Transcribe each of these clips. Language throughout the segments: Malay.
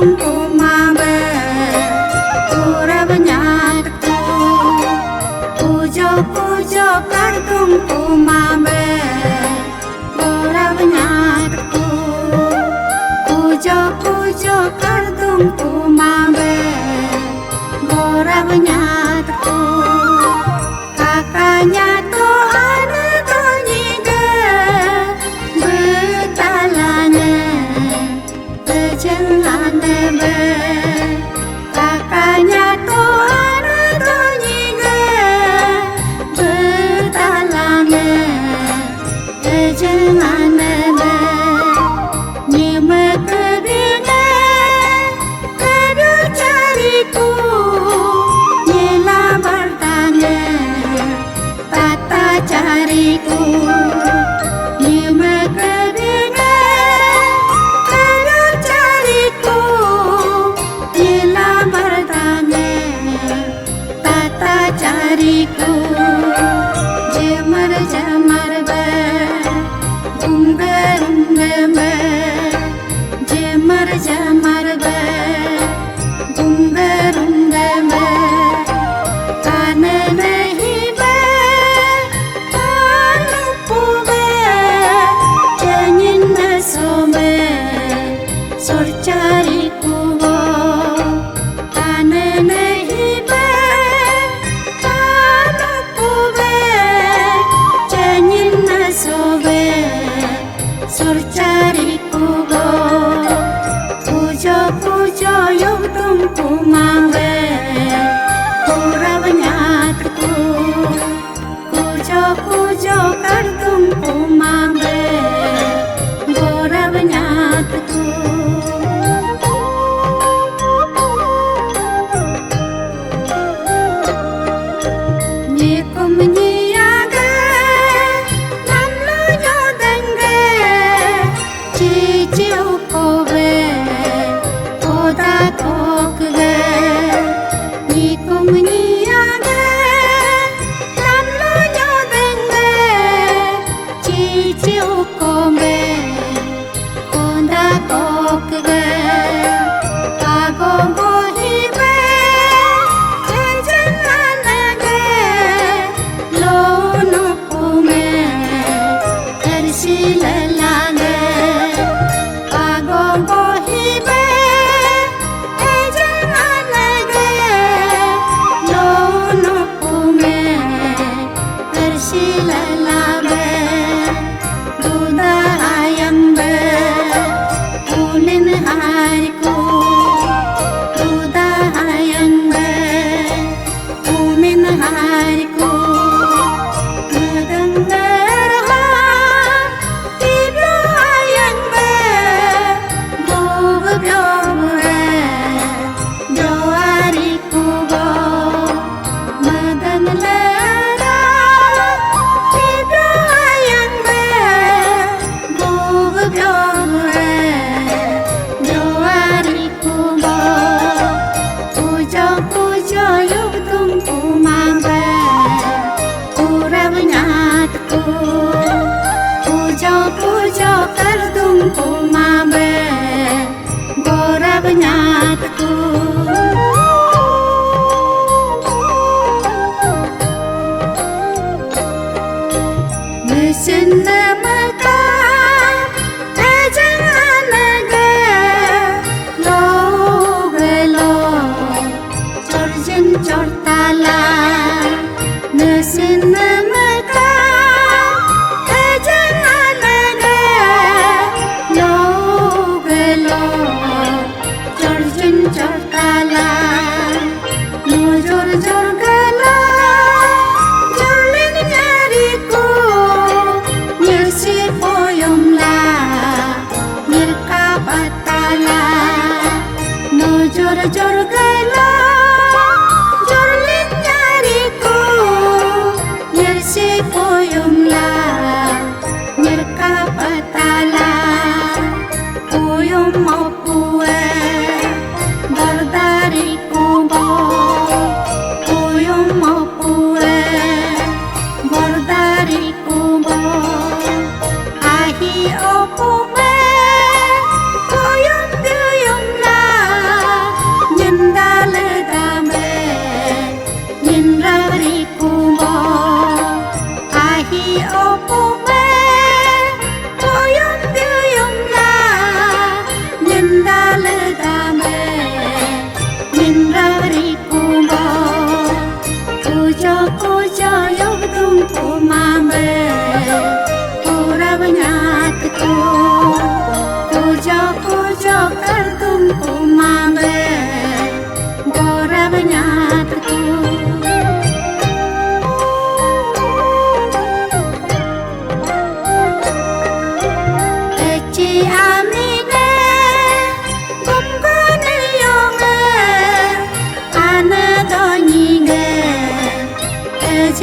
tungku mabe urabnya tu pujo pujo kar tungku mabe urabnya tu pujo pujo kar tungku mabe urabnya tu kakaknya tu anak tu nyiga betalane berjalan kakaknya tu anak tu nyiga bertalane berjalan nyima kedinga kedua cariku nyela bertanya tata cariku nyima kedinga kedua cariku nyela bertanya tata cariku jamar jamar ba unggar unggar ba jamar jamar ba unggar unggar ba kana nahi ba kanu puba janyin na sobe sor cari kubo kana nahi ba kanu puba janyin na sobe sor cari kubo pujo pujo yung tungku mabe urabnya tu pujo pujo kar tungku mabe urabnya tu nyikum nyiaga namlo nyodenge ciciu kobe oda kokge nikum nyiaga namlo nyodenge ciciu kobe oda kokge agogo hibe janganage lono pume tersilalane agogo hibe janganage lono pume tersilalane duda ayam be ulin hariku duda ayam be umin hariku mendengar tiba ayam be gobe doariku go mendengar tiba ayam be gobe doariku go pujo pujo yung tungku mabe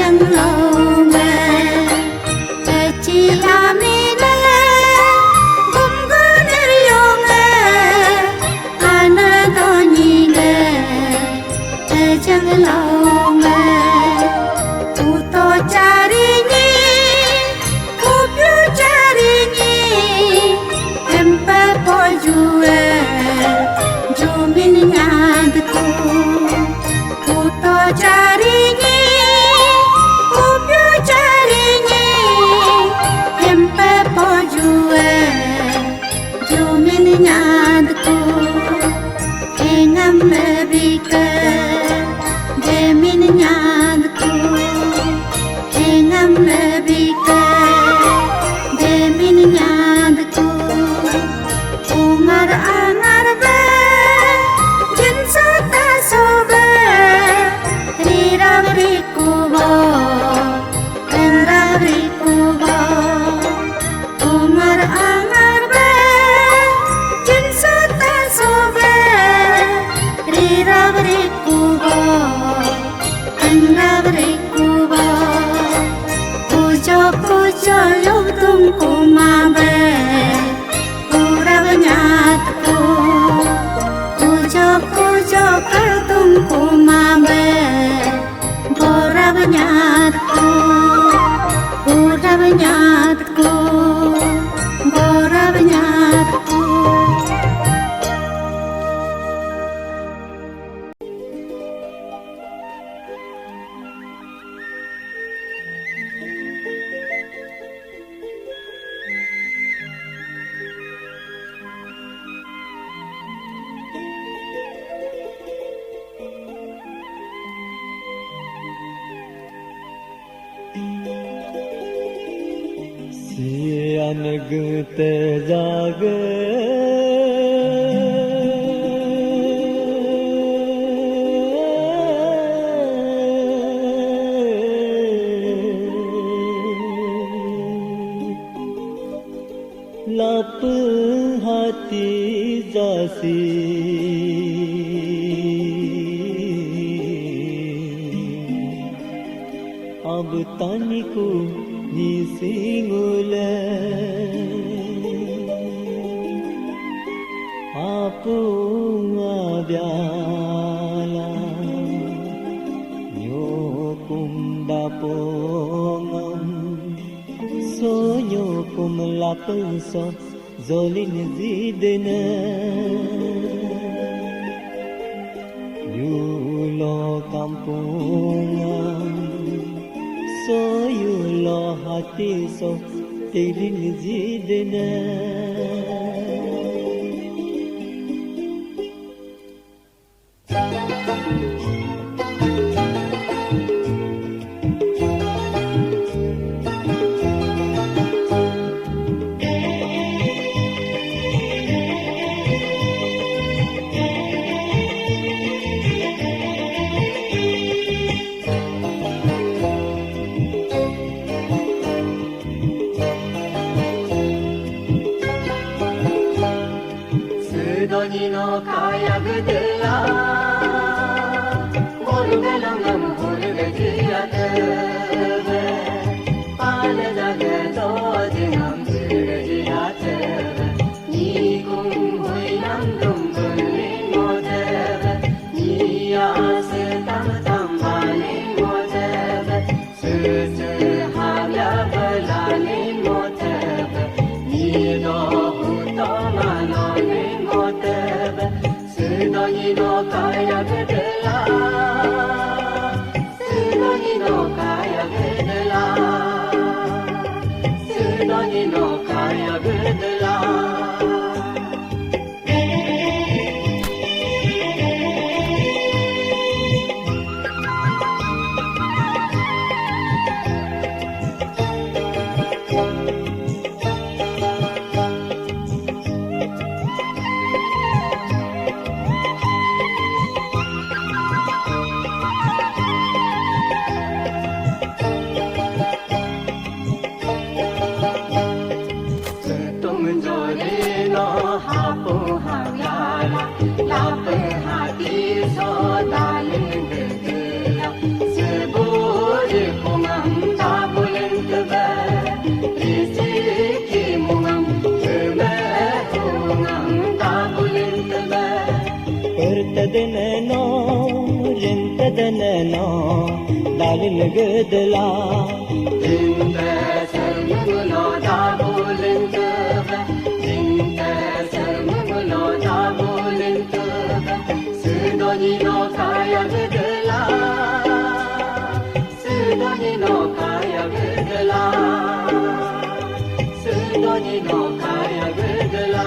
chẳng lâu mẹ chỉ là mi nè cũng có nơi yêu nghe anh đó nhìn nghe chẳng lâu mẹ tu to cari nhi tu più cari nhi em pe po jue jo min nhad ko tu to cari nhi tu più cari nhi em pe po jue jo min nhad ko engam me bika de min nhad ko engam me bika de min nhad ko umar angar be jin sata sobe rira ri kubo enra ri kubo umar angar be jin sata sobe rira ri kubo enra ri kubo pujo pujo yo tumko mabe पूरा बन्यात को पूजो पूजो कर तुमको मामे पूरा बन्यात को पूरा बन्यात को पूरा बन्यात को सियानग ते जागे लाप हाती जासी अब तनिको nisingule apunga byala nyokum dapongam sonyo kum lapenso zolin zidene yulo kampungam so you lo hati so tilin zidna no kaya gudela Morgalangam hulgajiyate Pala jagado jinam sirjiyate Nikum huilam dumdulli modeb Niyas tam tam bali modeb Sese havya balali modeb Nido hutomanoni modeb Sidoni no kaya gudela Sidoni no kaya gudela Sidoni no kaya gudela dalil gedela Dinta sarmulo dabulin tebe Dinta sarmulo dabulin tebe Sudoni no kaya gedela Sudoni no kaya gedela Sudoni no kaya gedela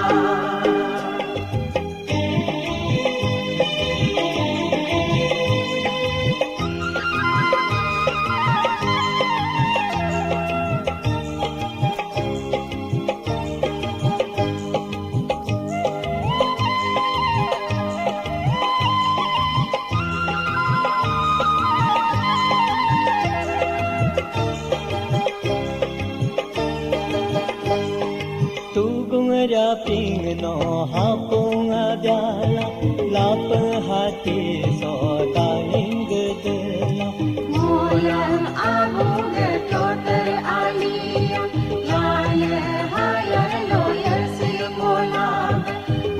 Ra ping no hapong abyala lapang hati so daling gedela Mulang abong toter aliyam Yale hayal loyal si mulang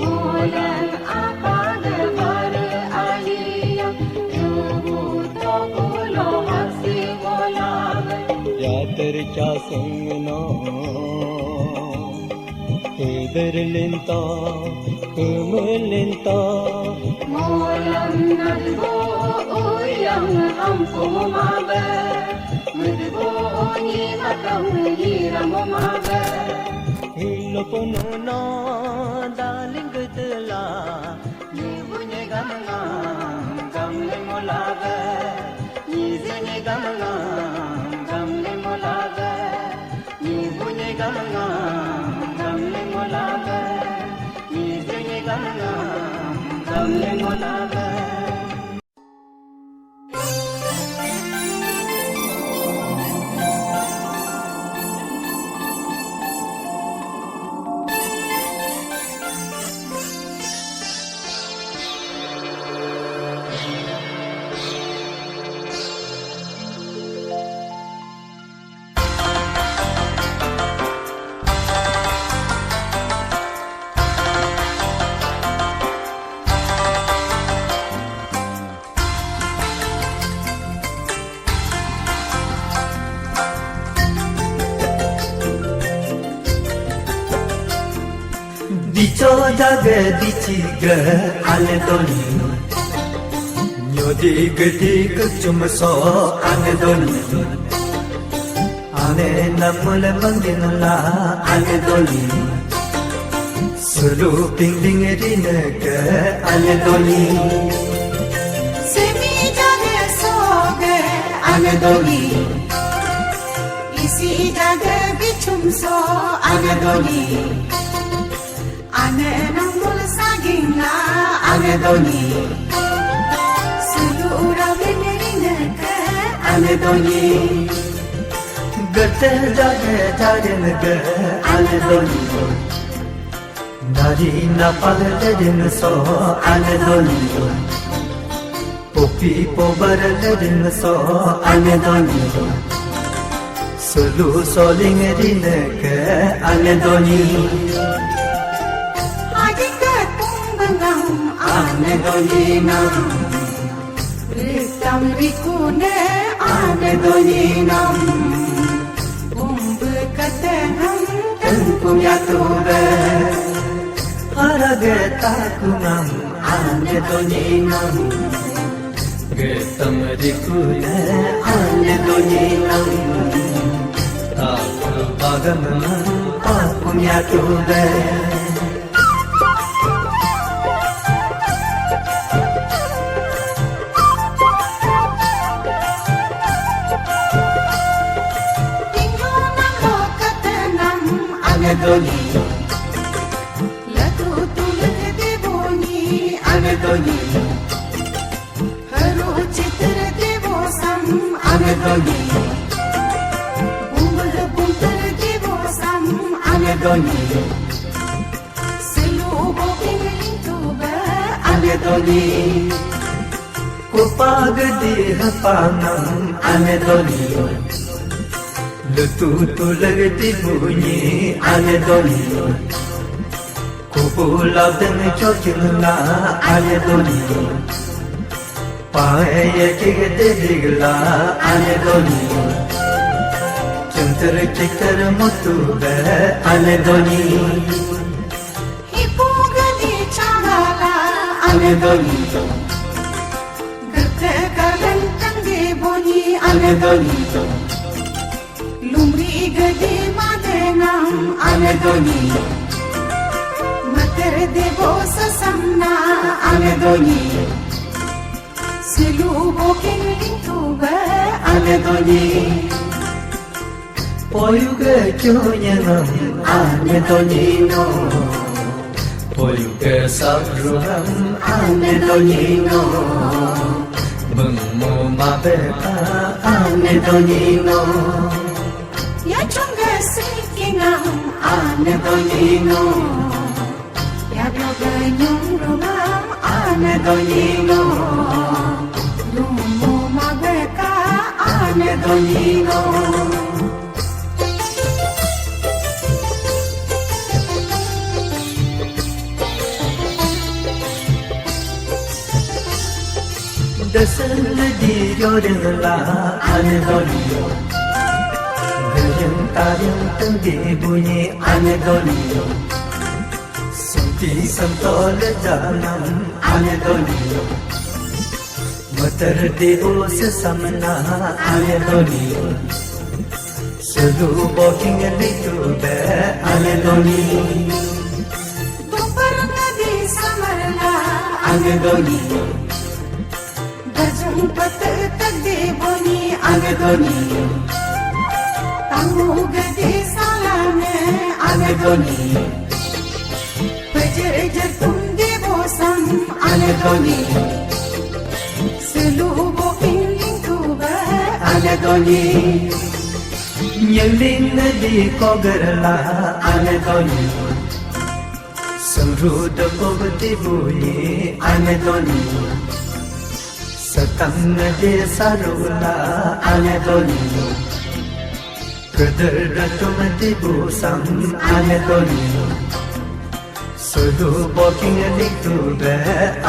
Mulang apag bar aliyam Yubu tokulo hasi mulang Ya terca sung no Berlinta, kemelinta Mulang nadbo uyang ampu mabe Mudbo ni makam hiram mabe Hilo pununa daling gedela Nibunye gamangang gamle molabe Nizene gamangang gamle molabe Nibunye gamangang gamle molabe Nizene gamangang gamle molabe Dicho jaga diciga ale doli Nyodi gedi kecum so ale doli Ane namul mangin la ale doli Sulu ping ding rina ke ale doli Semi jaga soge ane doli Isi jaga bichum so ane doli Ane namul saging la ane doli Seluruh benerina ke ane doli Gete jaga jarin ke ale doli Nari napal ledin so ale doli Popi pobar ledin so ale doli Sulu soling rina ke ale doli Ane doli nam Ritam rikune ane doli nam Umbu katenam Tengkum ya ture Harage takunam ane doli nam Getam rikune ane doli nam Taku bagam takum ya ture Doli, Latu tulak deboni ane doli, Haru chitra debo sam ane doli, Umbal buntar debo sam ane doli, Selu boking lintuba ane doli, kupag di hapanam ane doli, lutu tulag di bunyi ane doli, kupula den chochinla ane doli, Pae kigde digla ane doni Chuntar chikar mutu be ane doni Hipugadi chagala ane doni Gerte kalan tange boni ane doni Lumri gadi madenam ane doni Mater debo sasamna ane doni Silu boking lintuba ane doni Poyuga kyunyanam ane doni no Poyuga sabruham ane doni no Bungmo mabeka ane doni no Ya chunga sikingam ane doni no Ya bloga nyurumam ane doni no Lumo mabeka ane doni no Dasal di yorla ane doni Gayam taryam tangi bunyi ane doni Santi santol janam ane doni Matar devo se samna ane doni Selu boking litu be ane doni Dupar gadi samarla ane doni Gajum pat tagde boni ane doni Tamu gadi salame ane doni Pajar jatum debo sam ane doni Silu boking lintuba ane doni Nyalin di kogarla ane doni Samrud bhavati bhuyi ane doni Satam de sarula ane doni Kadar ratumati bhusam ane doni Sulu boking likube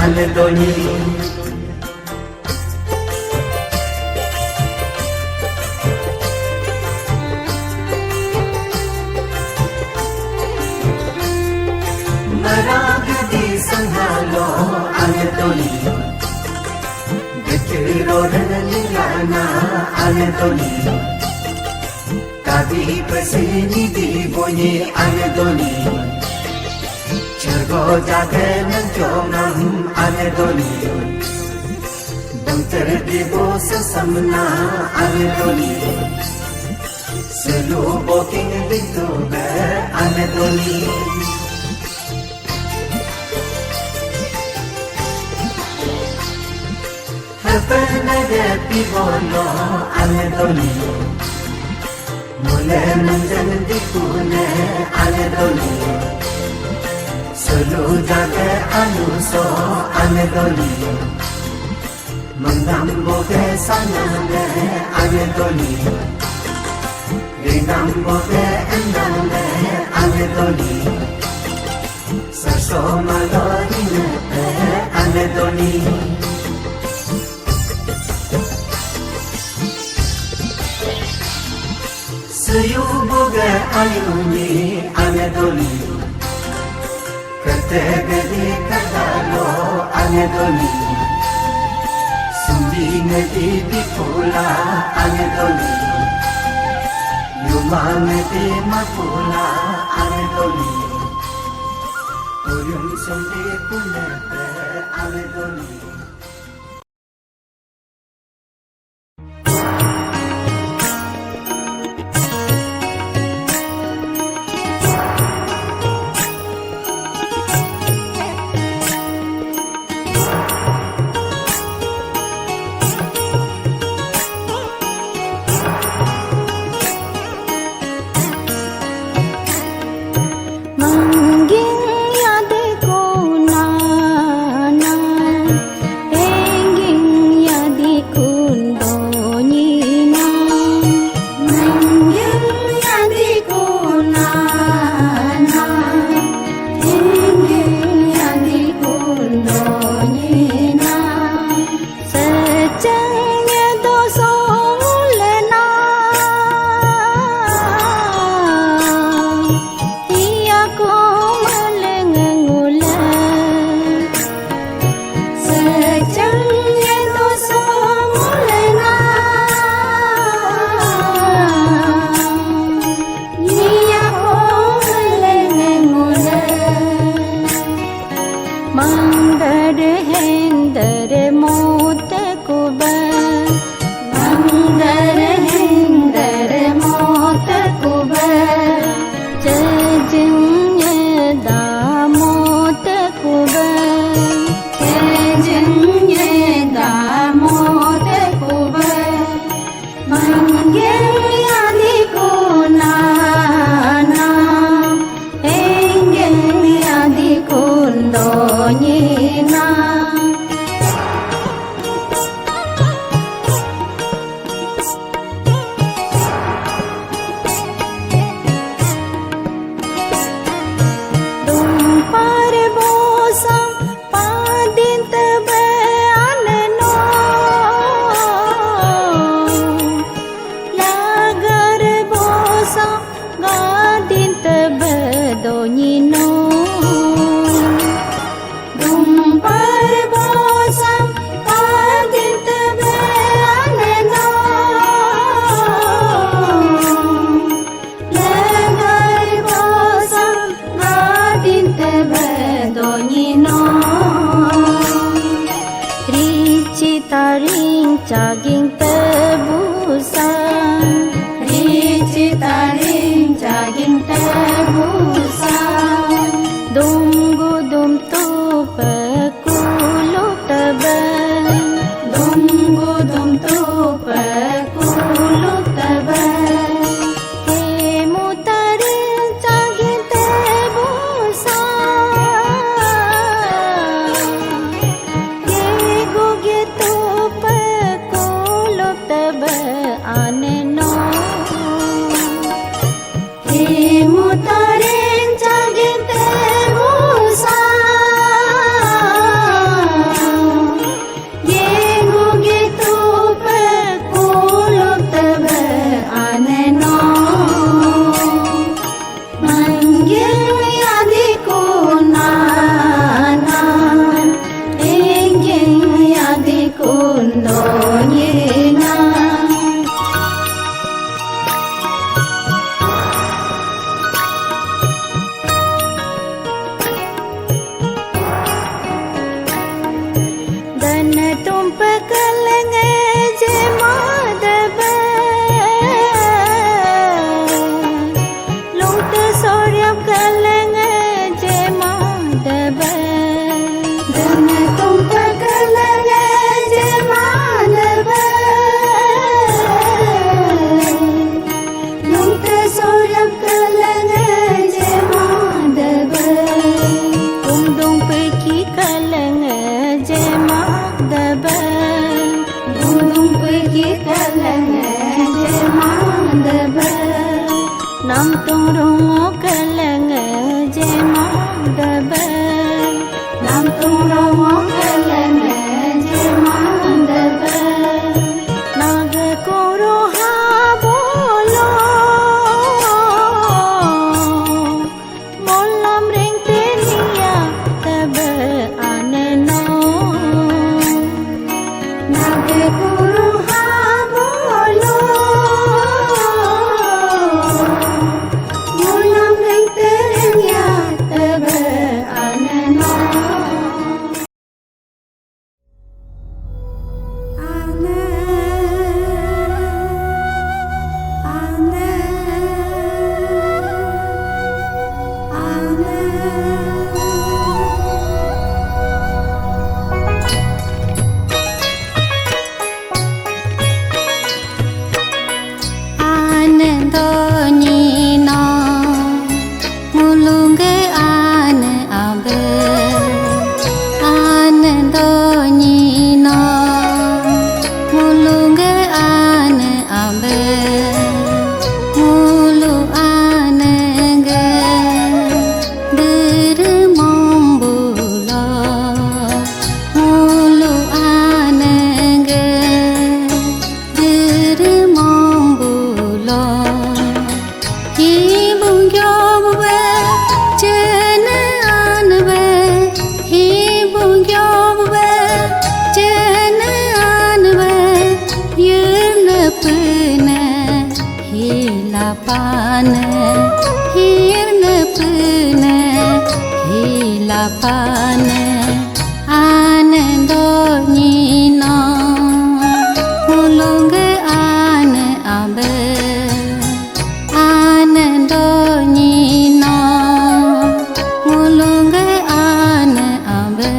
ane doni Maragdi sanghalo ane doni Gitiro ranalilana ane doni Kadi pasini di bunyi ane doni Cergo jage menjomam ane doni Bangter di bosa samna ane doni Selu boking bintu be ane doni Hapanade pivono ane doni Mule manjan dikune ane doni Selu jage anuso ane doni Mandam boge sanane ane doni Rinam boge endane ane doni Sarso malorine ane doni Sayu boge ayuni ane doni Karte gadi kadalo ane doni Sindi nadi bipula ane doni Yuma nadi mapula ane doni Uyum sindi kunepe ane doni Manggil yade ko na ane no Imutarin jagin tebusa Gengu gitu pekuluk tebe ane no Manggil yadiku nanan Ingin yadiku ndonyina Dan tumpa kaleng je madaba Lung tu soryam kaleng je madaba Dan tumpa kaleng je madaba Lung tu soryam kaleng je madaba Undung pergi kaleng je madaba Undung pergi kaleng je madaba Nam turungo kaleng je madaba Nam turungo kaleng je madaba Naga koro habolo Molam ring tenia tebe ane no Naga koro habolo Molam ring tenia tebe ane no Anandonyina mulunge ane abe Anandonyina mulunge ane abe Mulu anenge dirmambula Mulu anenge dirmambula Hibung yobwe jene anwe Hibung yobwe jene anwe Yirne pune hilapane Yirne pune hilapane Anandonyina mulunge ane abe Anandonyina mulunge ane abe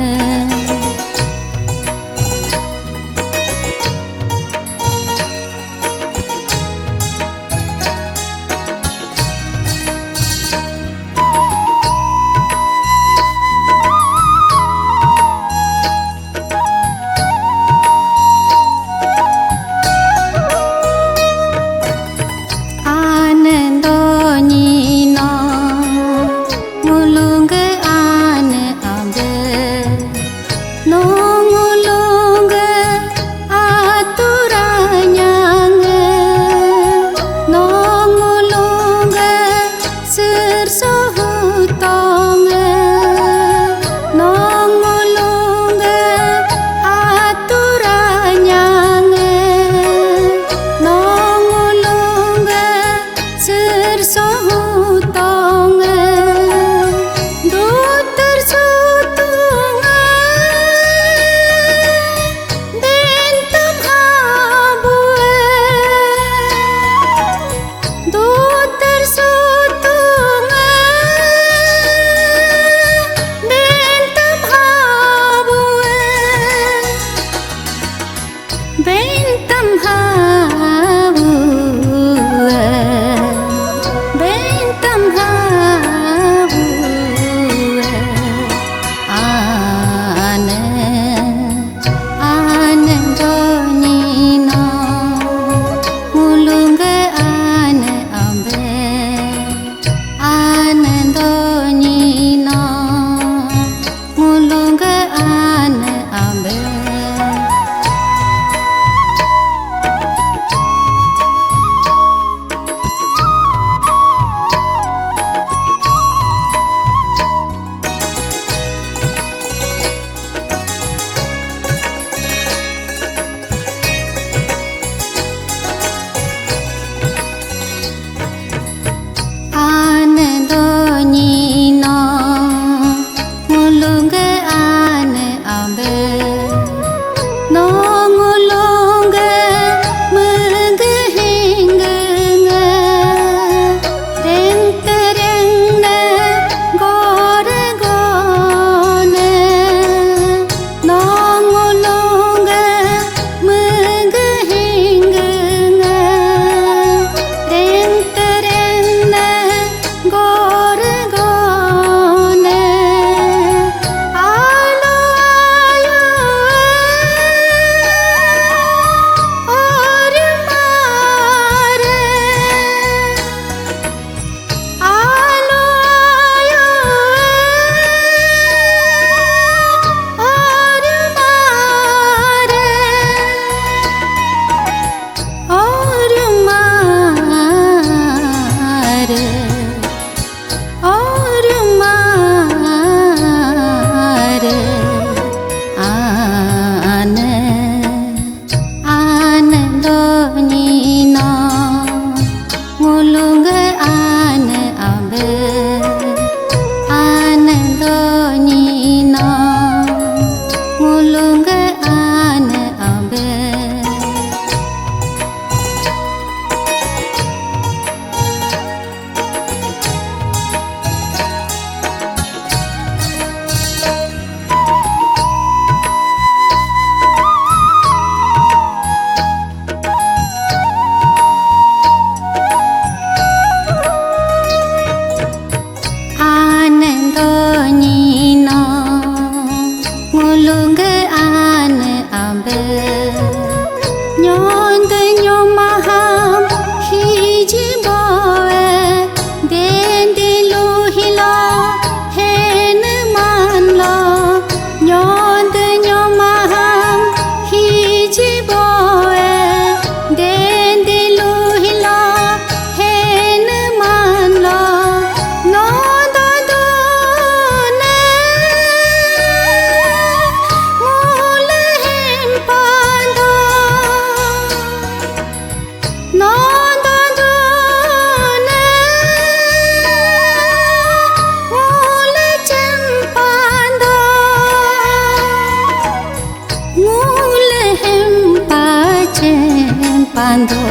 pando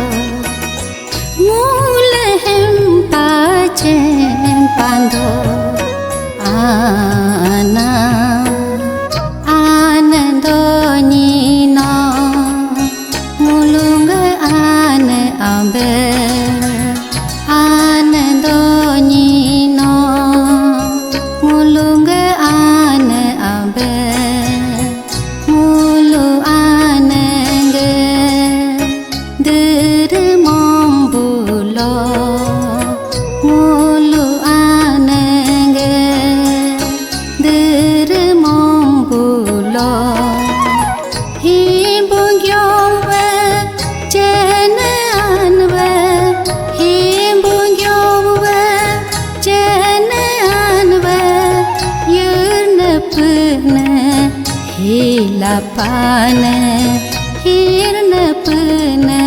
mulhem pacem pando ana anandoni no mulung ane ambe anandoni no mulung ane ambe mulu anenge dermombulo mulu anenge dermombulo himbungyowe jenanwe himbungyowe jenanwe yernepne hilapane hirnepne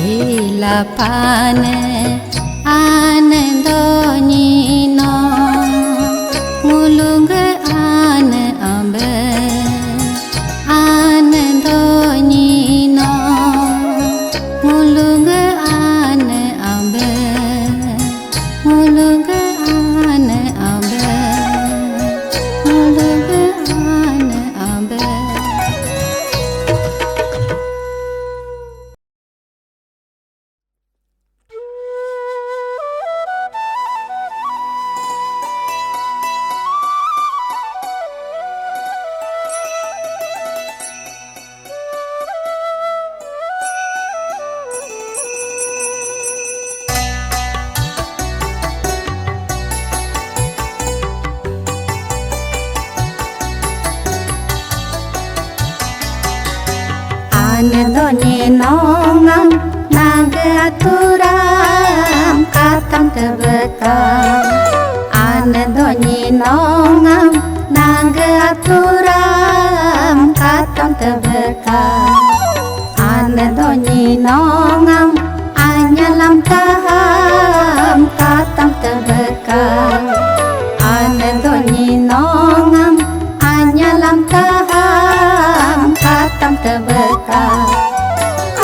hilapane anandoni no mulung ane ambe anandoni no mulung ane ambe mulung ane ambe mulung ane ambe. Anandoni nongam naga aturam katam tebekam Anandoni nongam naga aturam katam tebekam Anandoni nongam anyalam taham katam tebekam Anandoni nongam anyalam taham katam tebekam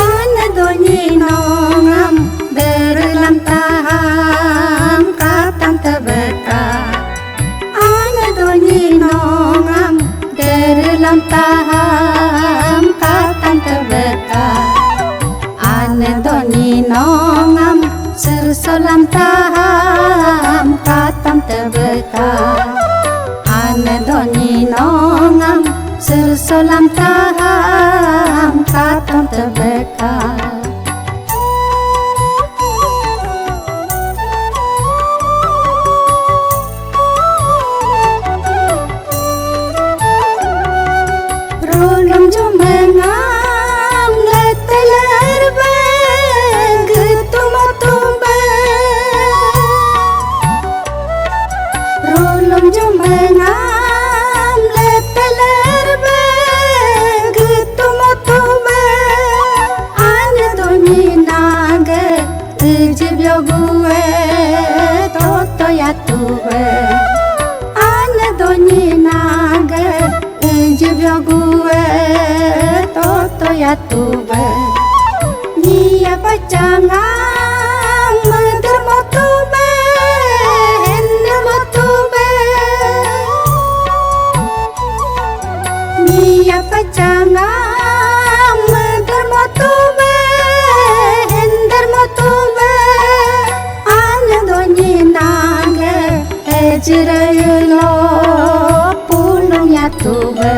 Anandoni nongam berelam taham katam tebekam Anandoni nongam berelam taham katam tebekam Anandoni nongam sersolam taham katam tebekam Anandoni nongam sersolam taham katam tebekam rolum jumengam leteler beng getumatumbe rolum jumengam leteler beng getumatumbe anandoni naga tejibyo gue toto yatuwe anandoni naga tejibyo gue toto yatuwe nia pacangam mendermotube hendermotube nia pacangam mendermotube hendermotube anandoni naga ejiraylo pulung yatube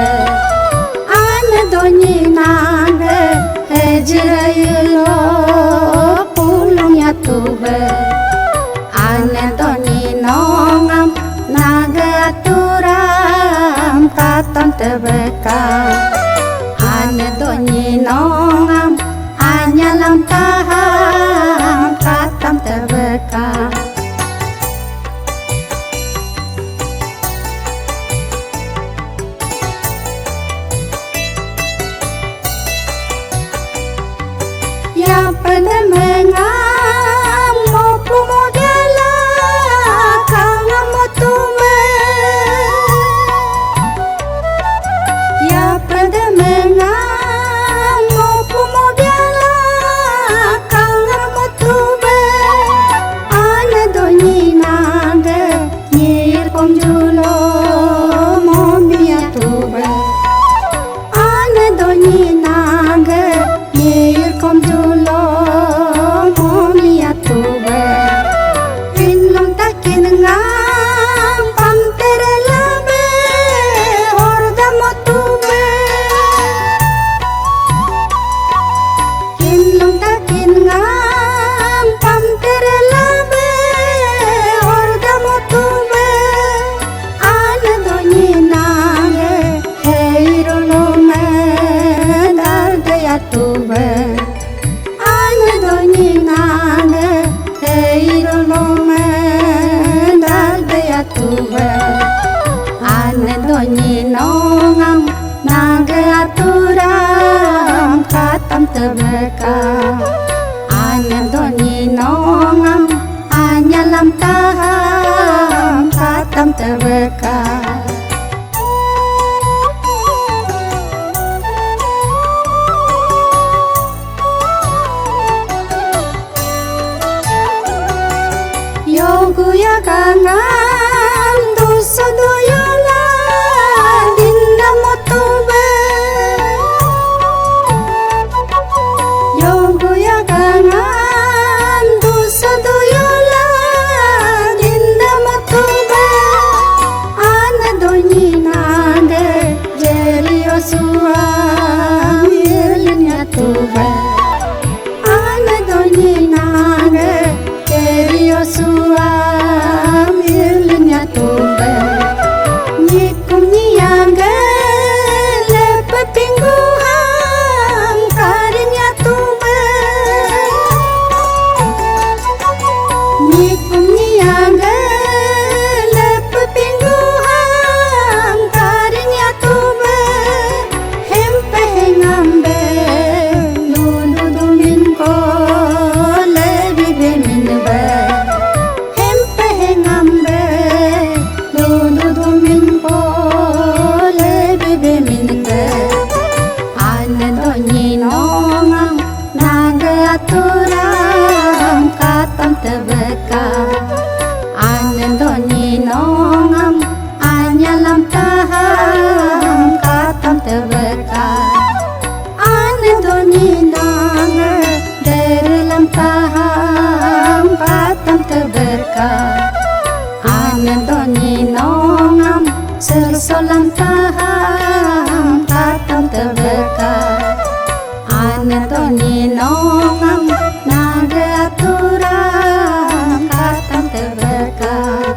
anandoni naga ejiraylo pulung yatube anandoni nongam naga aturam katam tebekam anandoni nongam anyalam taham katam tebekam tahang katam terbekal. Yoguya kangan dosa doyola dinda motobe. Yoguya kangan dosa doyola dinda motobe. Ana doni nande jelio suam yelnya tobe. Ana doni nande jelio suam yelnya tobe. Nikum nianga lepa pingguhang karinya tobe. Nikum nianga lepa pingguhang karinya tobe. Hempe hengambe lulu dumin ko lebi beminbe. Hempe hengambe lulu dumin ko lebi beminbe. Ana donyi nongang naga aturan katam terbekal. Ana donyi nongang anyalam tahang katam terbekal. Ana donyi naga dalam tahang katam terbekal. Ana donyi nongang sersolam tahang katam terbekal. Ana donyi nongang naga aturan katam terbekal.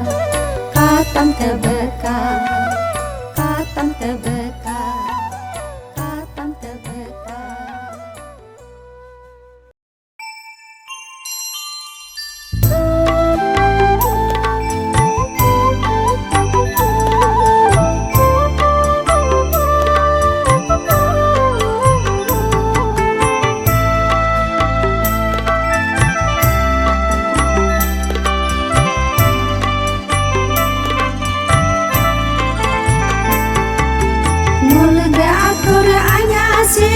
Katam terbekal. Katam terbekal. Katam terbekal. Mulga atur anyasi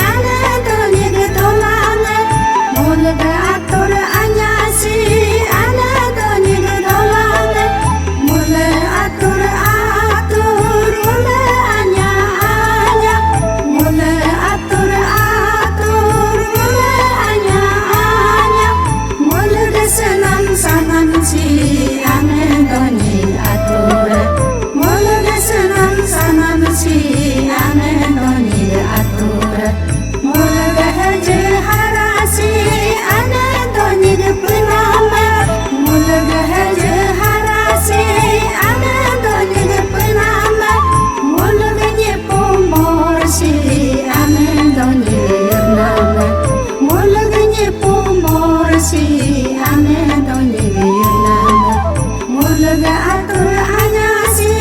ana doni gedolanga. Mulga atur anyasi ana doni gedolanga. Mula atur mula anya anya. Mula atur mula anya anya. Mulga senang sanang si ana doni atur. Mulga senang sanang si ana doni atur. Mulga haje harasi ana doni penama. Mulga haje harasi ana doni penama. Mulga nyepo morsi ana doni nama. Mulga nyepo morsi ana doni nama. Mulga atur anyasi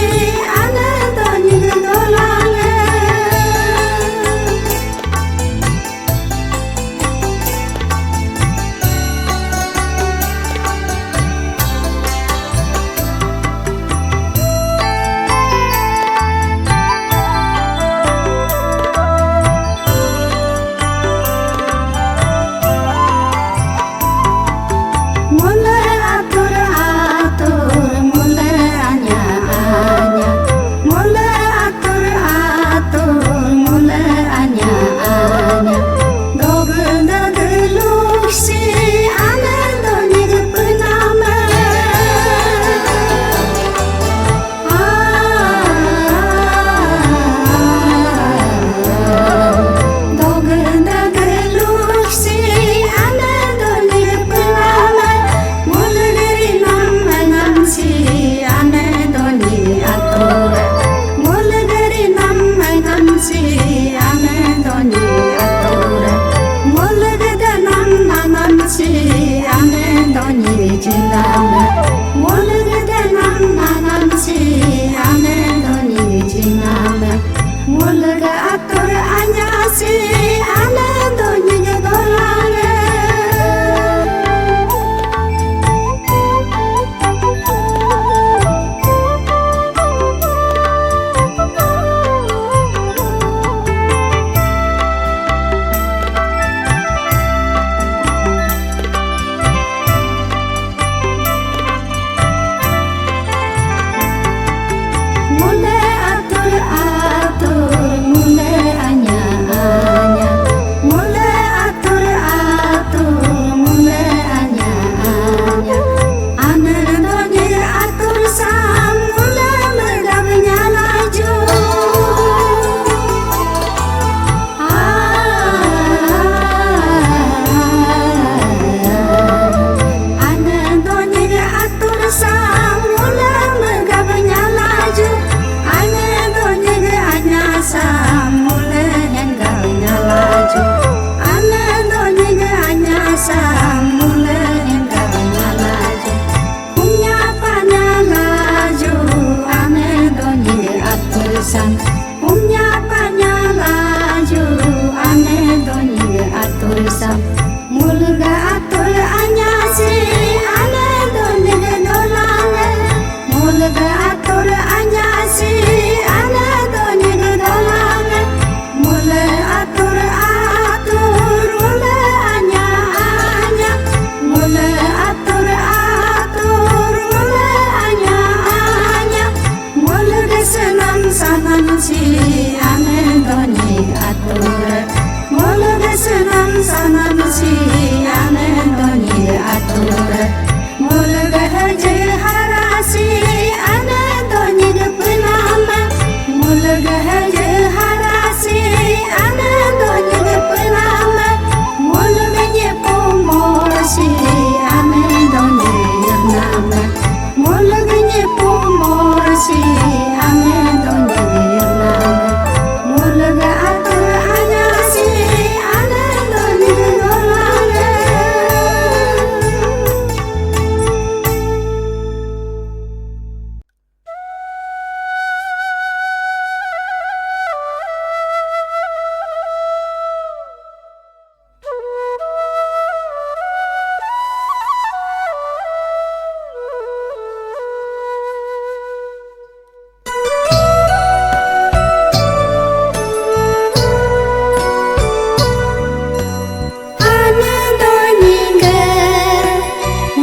ana doni gedolanga. Mula atur mula anya anya. Mula atur mula anya anya. Dogna delusi ana doni penama. Dogna delusi ana doni penama. Mulgari nama namsi ana doni atur. Mulgari nama namsi ana doni atur. Mulgada nama namsi ana doni jinama. Mulgada nama namsi ana doni jinama. Mulga atur anyasi ana doni gedolanga. atur anyasi ane doni dolane mulga atur anyasi ane doni dolane mule atur mule anya mule atur mule anya mule senam sanam si ane doni atur mule senam sanam si ane doni atur mule haje harasi ane doni penama mule haje harasi ane doni penama mule menyepo morsi ane doni nama mule menyepo morsi ane doni nama mule atur anyasi ane doni dolane ane doni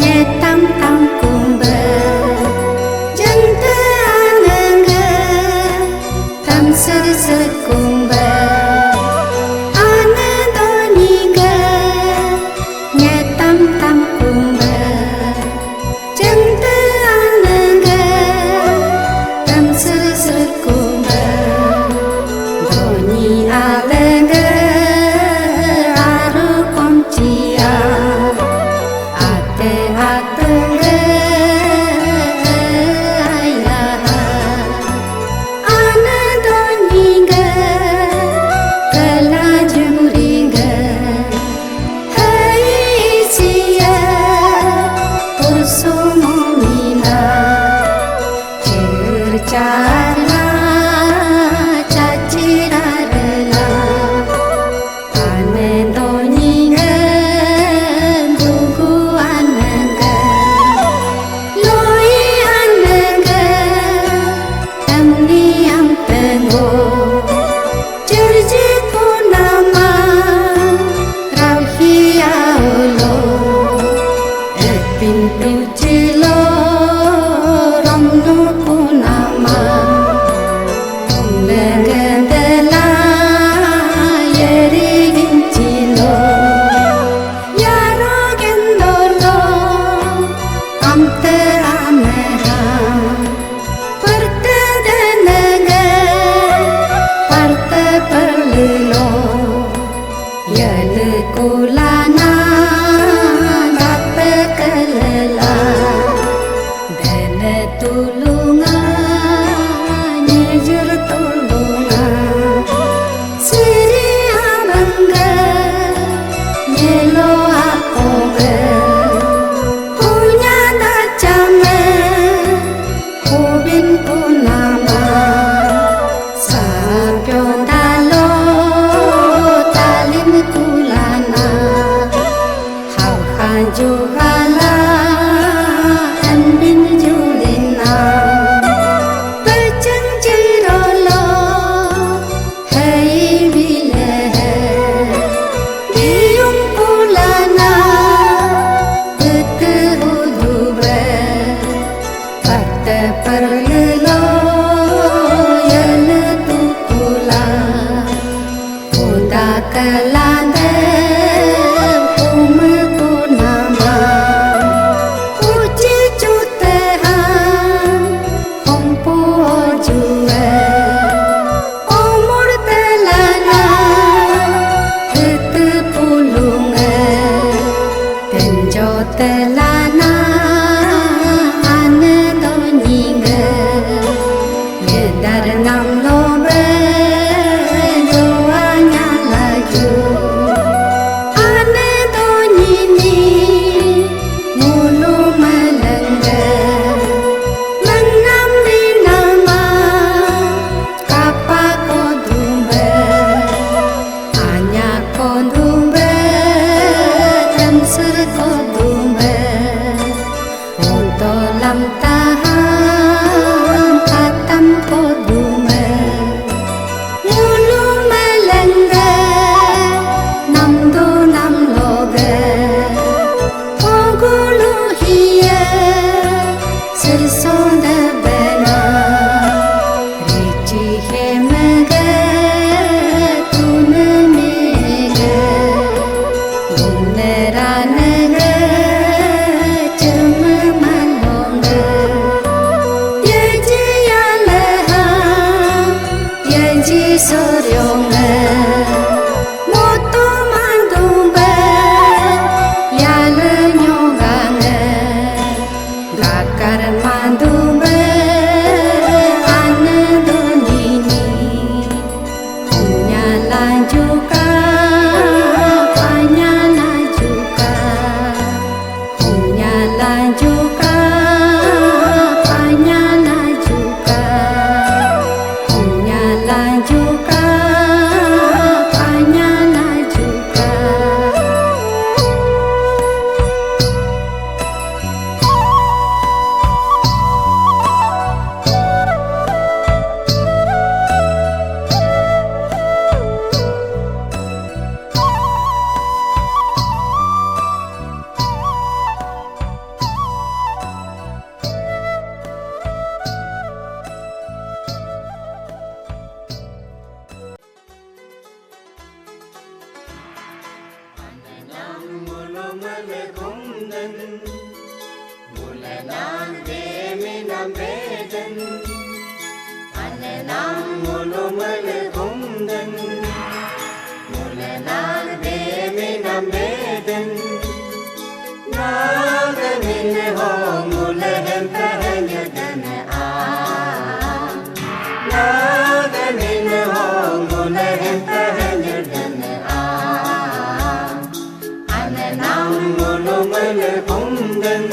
nyetam tam kumbe jente ane tam ser kumbe ane doni nyetam tam kumbe jente ane tam ser kumbe doni alenge aru koncia ate atenge ayaha ane doni kala juringa hai sia pursumina cercana cacirarela ane doni buku ananga loi ananga tamni am tengo cerji punama rauhia ulo pintu cilo romno punama Mengendela yeri gincilo yaro gendolo amte ameha pertedenenge parte perlilo yale kulana dape kelela dene tulunga nyejur tulunga siri amangga nyelo akoge punya dacame kubin punama sapyo dalo talin kulana hau hajuhala anbin julina Peceng cirolo hai bile dium pulana ketehudube parte perlelo yele tukula kuda kelande pumekunama uci cutehan ompu ojue omur telana hete pulunge tenjo telana ane donyinge yedar nam lobe doanya laju ane donyini mulu melengge menam di nama kapa kodumbe hanya kodumbe dan ser nam beden ane nam mulu mele gumden mule nag demi nam beden nagamin ho mule hem pehenyadan a nagamin ho mule hem pehenyadan a ane nam mulu mele gumden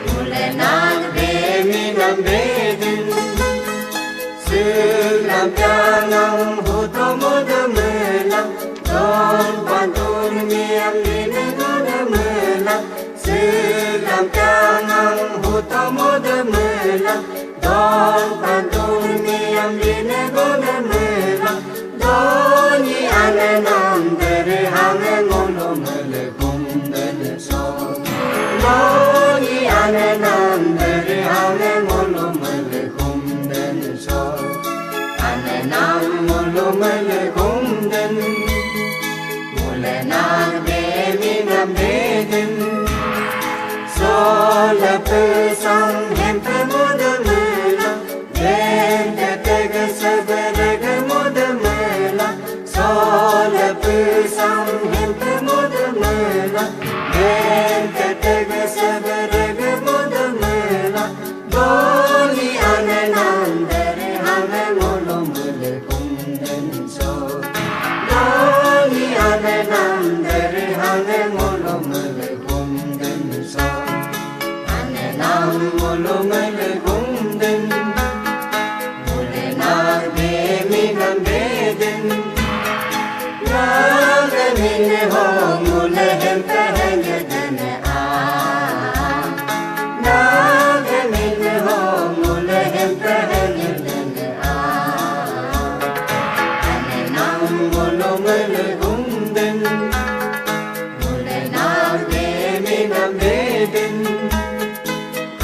mule nag demi nam beden Selam jangang huto muda melang Don pantun miam dine goda melang Selam jangang huto muda melang Don pantun miam dine goda melang Doni ananam dere hange ngolo mele kumdele so Doni ananam dere hange ngolo mele kumdele so Nam mulu mele gumden mule nag demi nam beden sola pesang hempe muda mela dente tega saberega muda mela sola pesang hempe muda mela dente tega saberega muda mela doli ananam dere hange mulu Doni ananam dere hange molo mele gumden so Ananam molo mele gumden Mule nag demi nam beden Nagamin ho mule hem pehenyadan a Nagamin ho mule hem pehenyadan a mulu mele gumden mule nag demi nam beden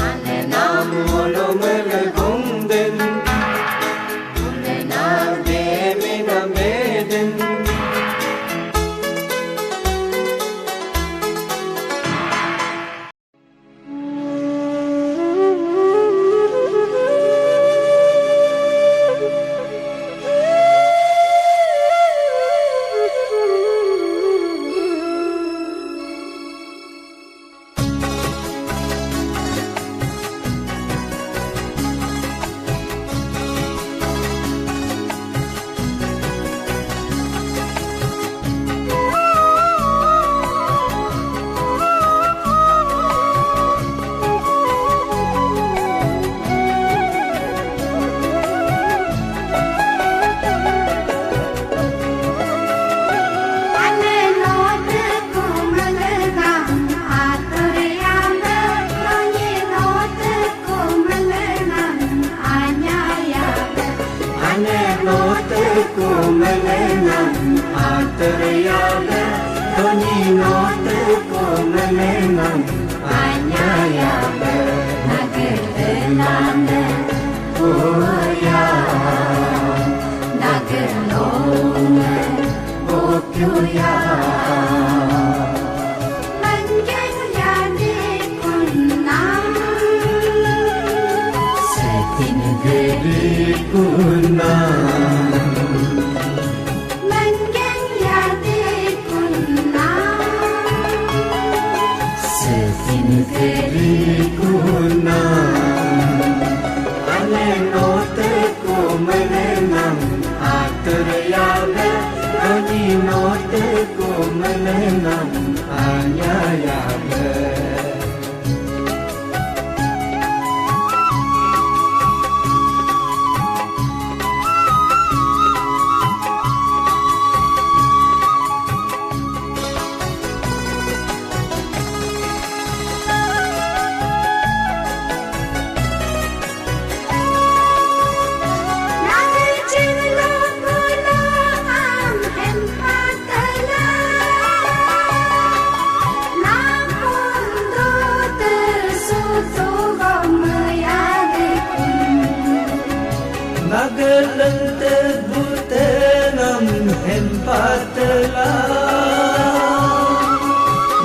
ane nam mulu mele gumden mule nag demi nam beden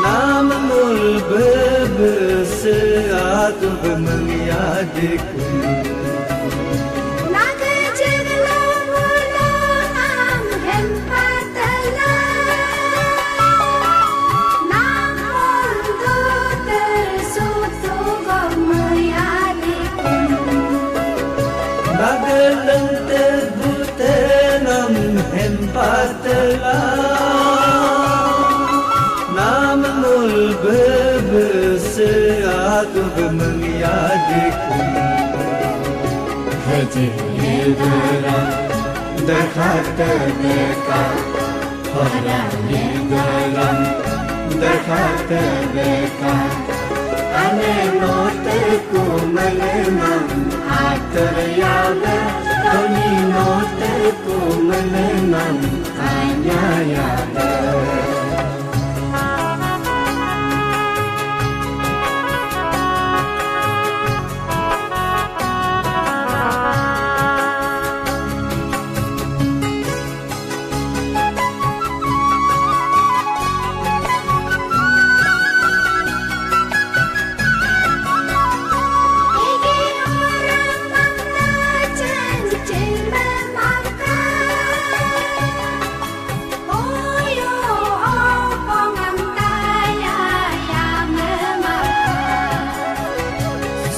Nam mul bebeseat bermengiat adikku. Nagelang terbutenam hempatelah namul bebeseatu mengiadiku. Hejidera dekat terdekat, hejidera dekat terdekat. Ane noteku melenang teryaga, Tony noteku melenang hanya yaga.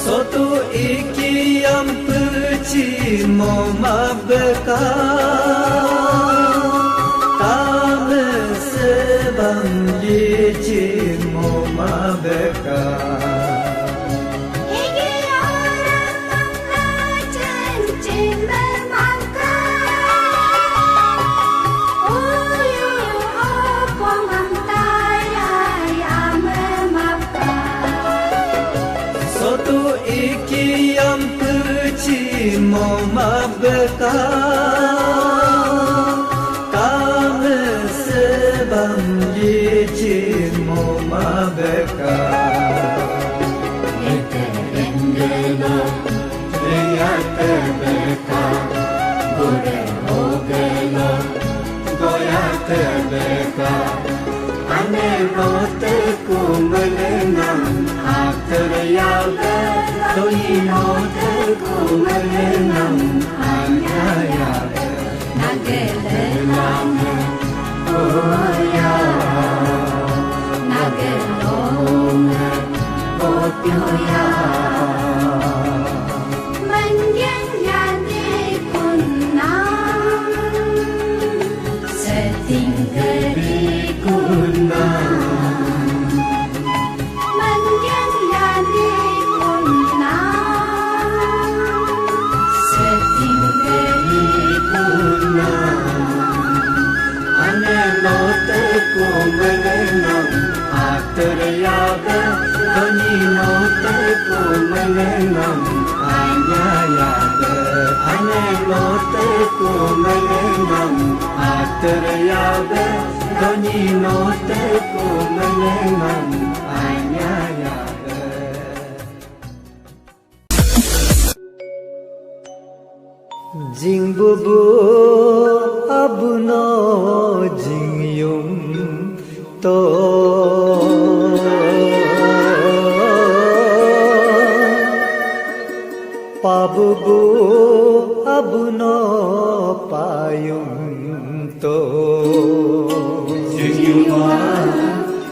Sotu iki yang peci mau mabeka, tame sebang yici mau mabeka. Iki orang mengajen cimbel mangka, uyu opo ngantaya yang memaafkan. Sotu iki yang peci mau mabeka, tame sebang yici mau mabeka. Eterengelo lihat terbeka, goreng-ogelo goyah terbeka. Ane noteku melenang teryaga, Tony noteku melenang hanya yaga. Nagelang oh ya, nagelong oh ya. Mendiang jadi kunang, setinggeri kunang. Mendiang jadi kunang, setinggeri kunang. Ane noteku melenang teryaga, Tony noteku melenang hanya yaga. Ane noteku melenang teryaga, Tony noteku melenang hanya yaga. Jing bubu abuno jing yung to pabubu abuno payung to jing yung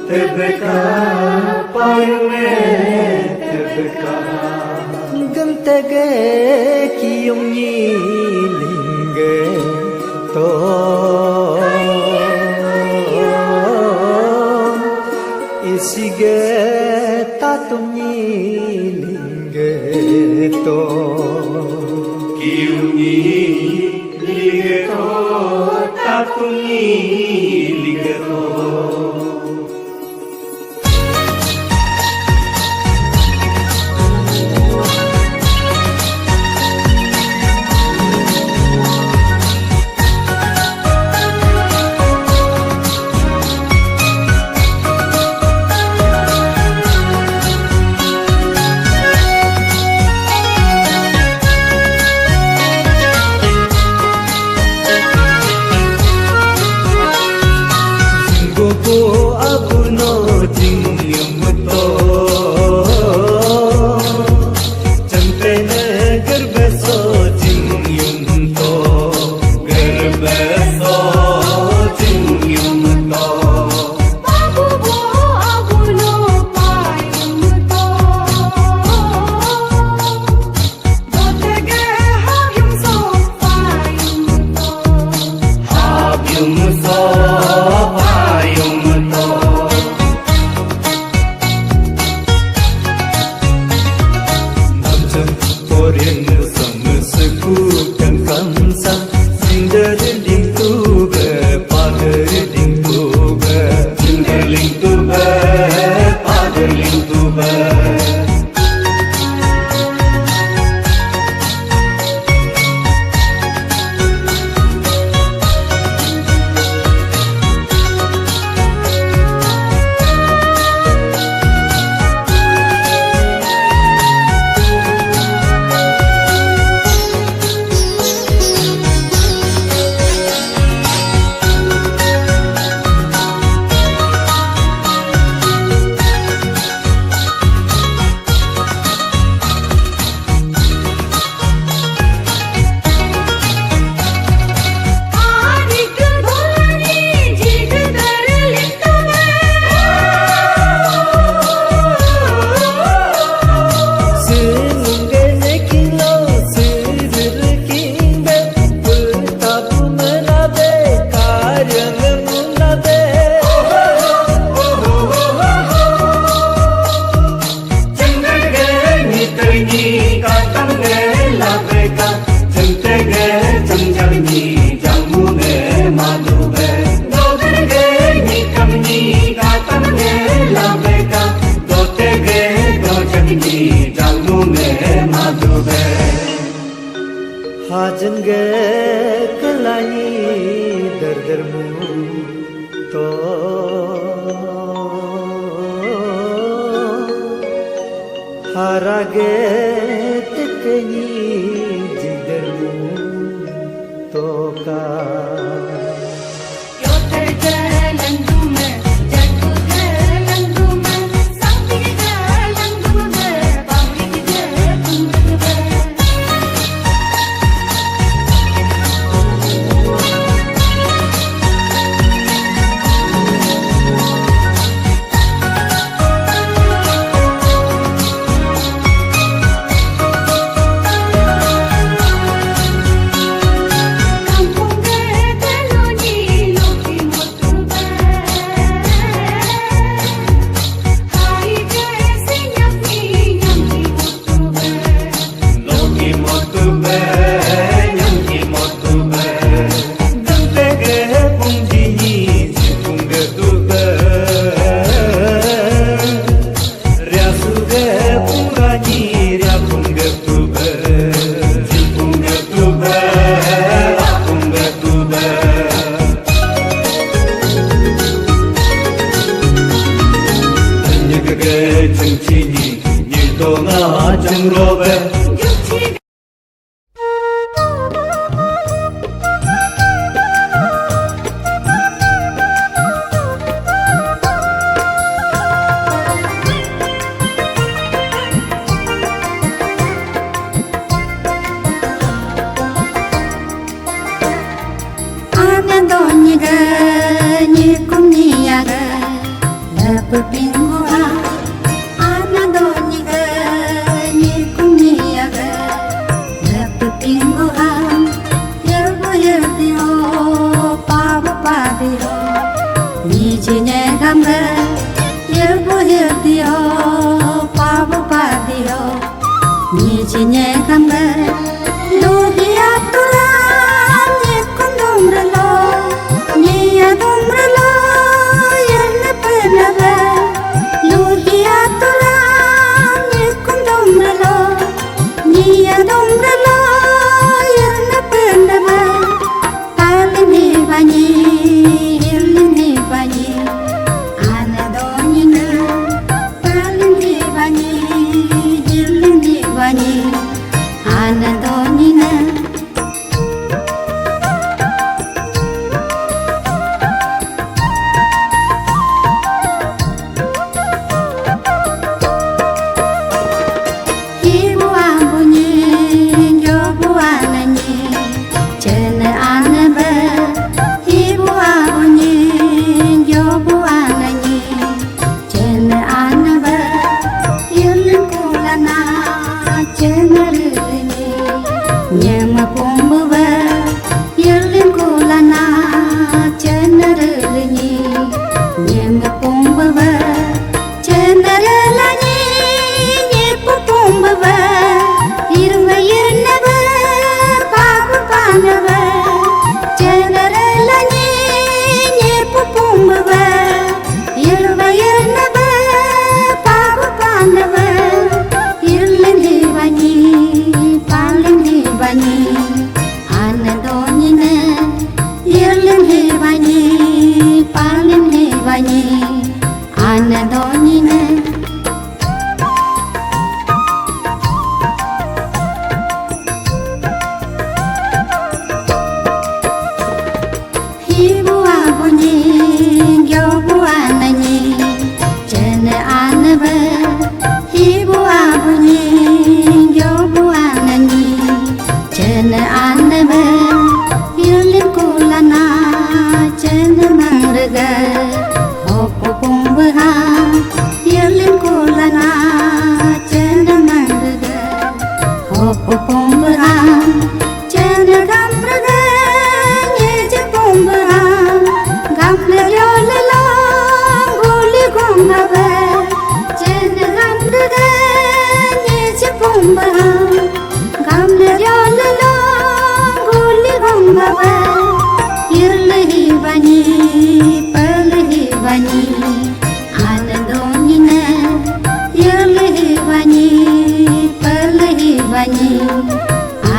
tebeka payunge tebeka gantege kiyong nilingge to isige tatung nilingge to kiyong nilingge to tatung nilingge to. Ajenge kelai derdermu to harage tekeni jidermu toka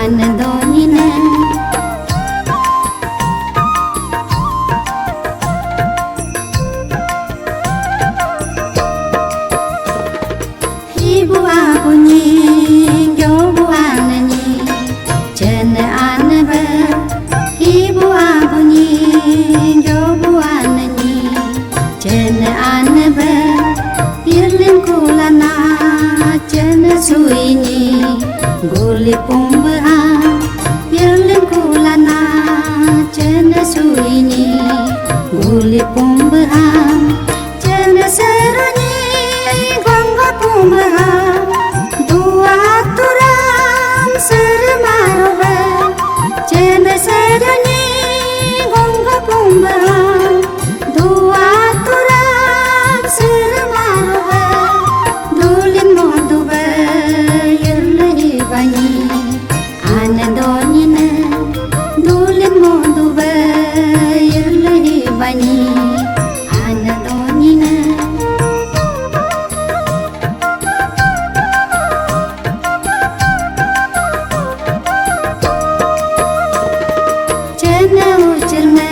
Anandonina kulana cena suini guli pumbaha yerlen kulana cena suini guli pumbaha cena serani gongga pumbaha dua turam sermaroba cena serani gongga pumbaha dua turam sermaroba dulin moduba yerlehi bani anadonina dulin moduba yerlehi bani anadonina cena ucerna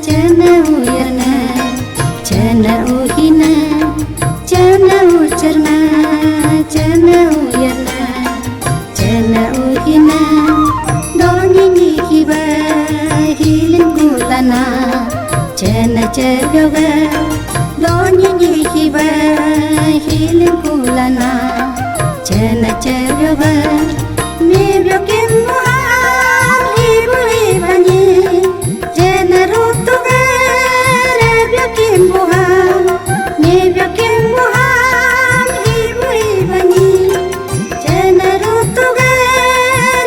cena uyerna cena uhina cena ucerna cena uyerna cena uhina doni nihiba hilin gulana cena ceryoga doni nihiba hilin gulana cena ceryoga mebyo kemuhan hibu hibani cena rutuga rebyo kemuhan mebyo kemuhan hibu hibani cena rutuga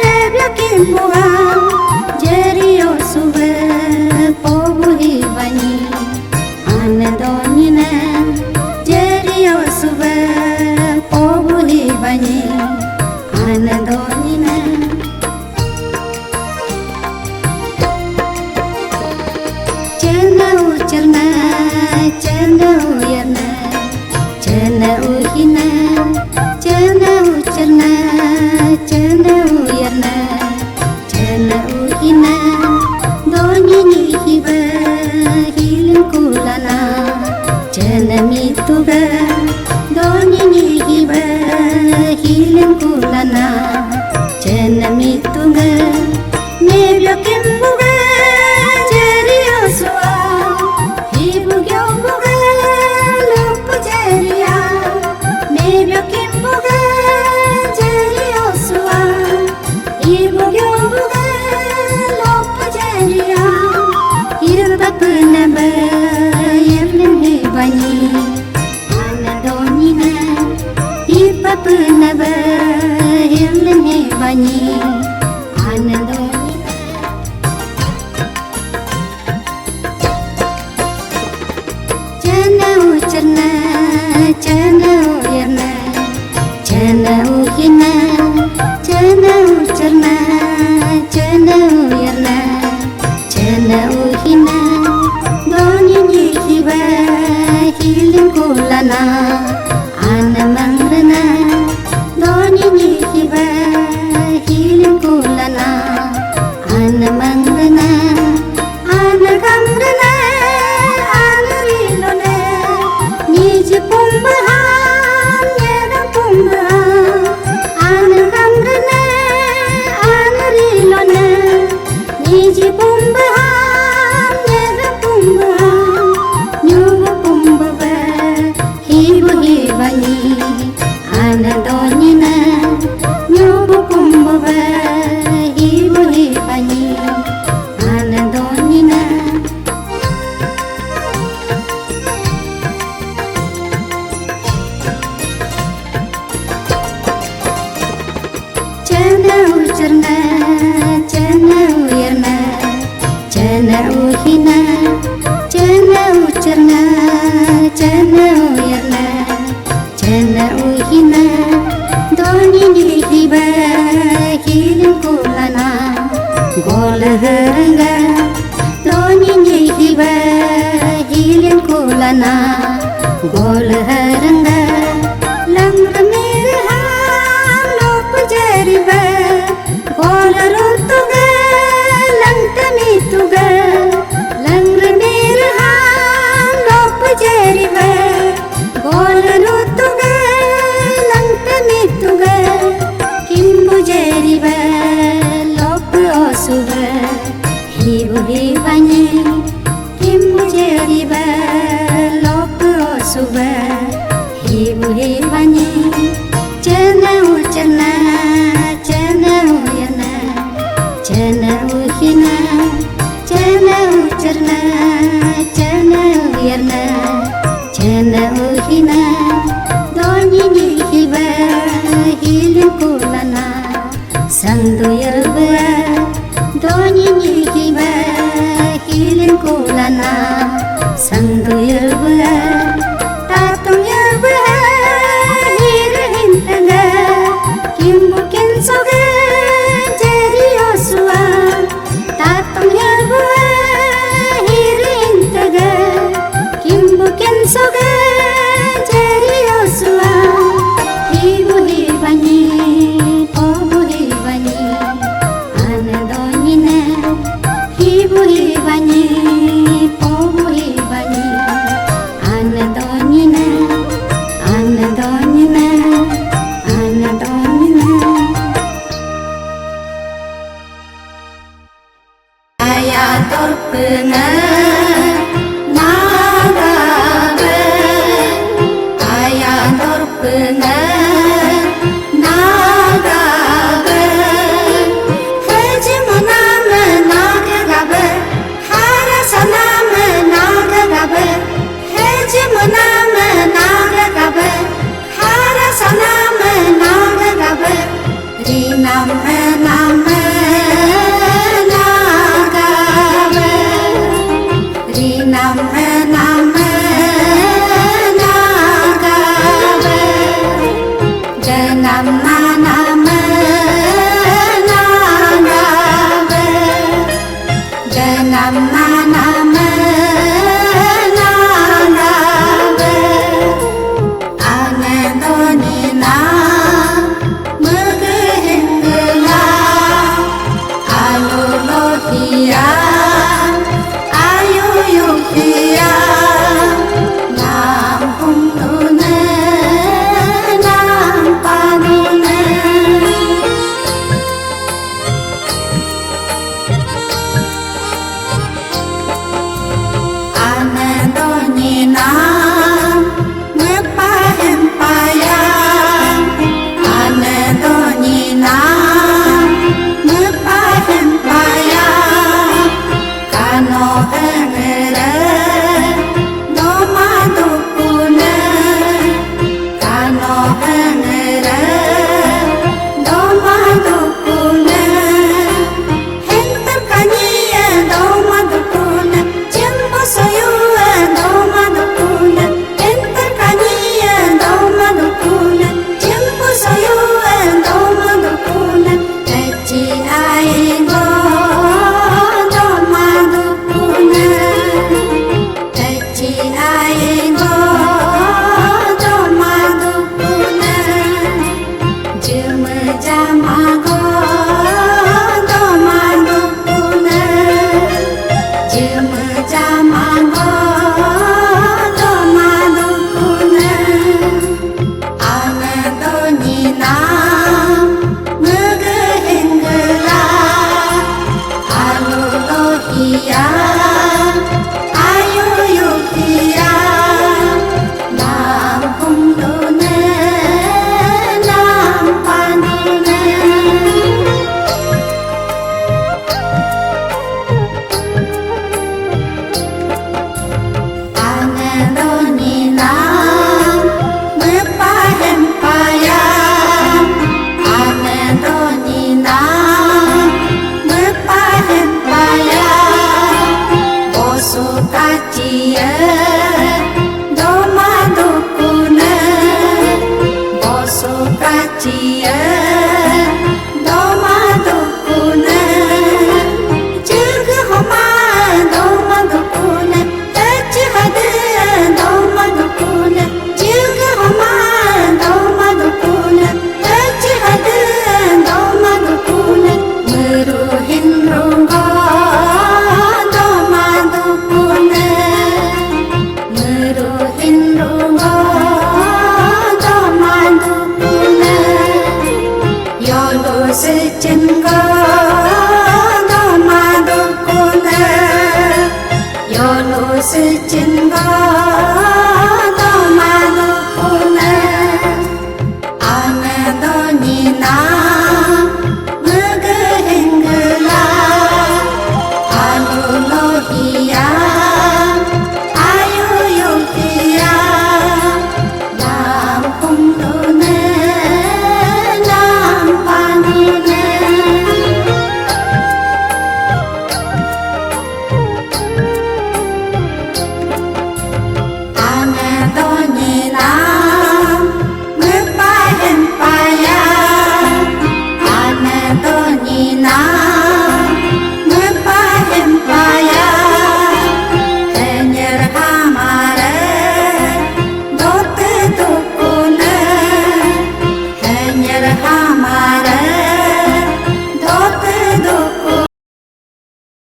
rebyo kemuhan jeriyo suga pobu hibani anadonina jeriyo suga pobu hibani anadonina cena ucerna cena uyerna cena uhina cena ucerna cena uyerna cena uhina doni nihiba hilin kulana cena mituga doni nihiba hilin kulana cena mituga mebyo kembuga jeriyo suwa hibu gyombuga lopu jeriya mebyo kembuga jeriyo suwa hibu gyombuga lopu jeriya hirba punaba yerlen hebani anadonina hirba punaba yerlen hebani anadonina cena ucerna cena uyerna cena uhina cena ucerna cena uyerna cena uhina doni nihiba hilin kulana anamangrana doni nihiba hilin kulana anamangrana anagamrana anarilona nij pumbahan yera pumbahan anagamrana anarilona nij pumbahan yera pumbahan nyubu pumbaba hibu hibani anadonina nyubu pumbaba hibu hibani anadonina cena ucerna cena uyerna cena uhina cena ucerna cena uyerna cena uhina doni nihiba hilin kulana gol haranga doni nihiba hilin kulana gol haranga langra mirhan lop jeriba gol rutuga langta mituga langra mirhan lop jeriba gol rutuga langta mituga kimbu jeriba lop osuga hibu hibani kimbu jeriba lop osuga bani chana uchana chana uyana chana uhina chana ucharna chana uyana chana uhina doni ni hiba hilin kulana sandu yarba doni ni hiba hilin kulana sandu yarba tatung yarba hirhintaga kimbukin soga jari oswa tatung yarba hirhintaga kimbukin soga jari oswa hibu hibani pobu hibani anadonina hibu hibani pobu hibani anadonina anadonina anadonina ayat torpenga nagabe ayat torpenga nagabe haji maname nagabe harasaname nagabe haji maname nagabe harasaname nagabe riname name nagabe riname name nagabe janam name nagabe janam name nagabe anadonina megehengela alulohia ayuyuhia nam humdune nam padune anadonina ngepahempaya anadonina ngepahempaya kano engere domadukune kano engere domadukune henter kaniye domadukune jembo soyue domadukune henter kaniye domadukune jembo soyue domadukune echi aingo domadukune echi aingo domadukune jeme jamago domadukune jeme jamago domadukune anadonina megehengela alulohia ayuyuhia nam humdune nam padune anadonina ngepahempaya anadonina ngepahempaya bosu kacia domadukune bosu kacia domadukune juga homa domadukune tachi hade domadukune juga homa domadukune tachi hade domadukune meruhin rungo domadukune meruhin rungo domadukune nyerah